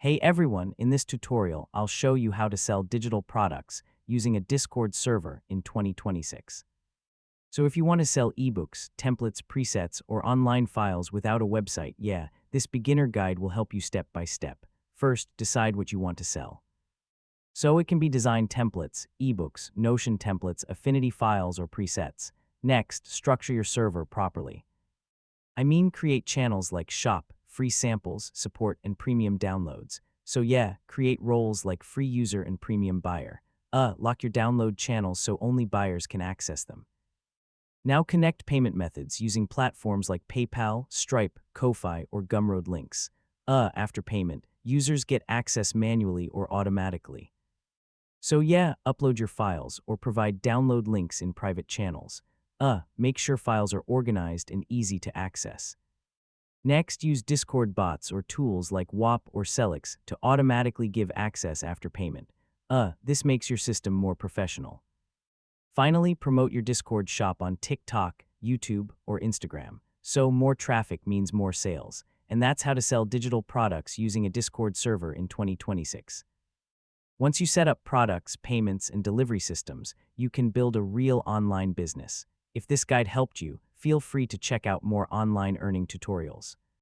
Hey everyone, in this tutorial, I'll show you how to sell digital products using a Discord server in 2026. So if you want to sell ebooks, templates, presets, or online files without a website, this beginner guide will help you step by step. First, decide what you want to sell. So it can be design templates, ebooks, Notion templates, Affinity files, or presets. Next, structure your server properly. I mean, create channels like shop, free samples, support, and premium downloads. So create roles like free user and premium buyer. Lock your download channels so only buyers can access them. Now connect payment methods using platforms like PayPal, Stripe, Ko-Fi, or Gumroad links. After payment, users get access manually or automatically. So upload your files or provide download links in private channels. Make sure files are organized and easy to access. Next, use Discord bots or tools like WAP or Celix to automatically give access after payment. This makes your system more professional. Finally, promote your Discord shop on TikTok, YouTube, or Instagram. So more traffic means more sales. And that's how to sell digital products using a Discord server in 2026. Once you set up products, payments, and delivery systems, you can build a real online business. If this guide helped you, feel free to check out more online earning tutorials.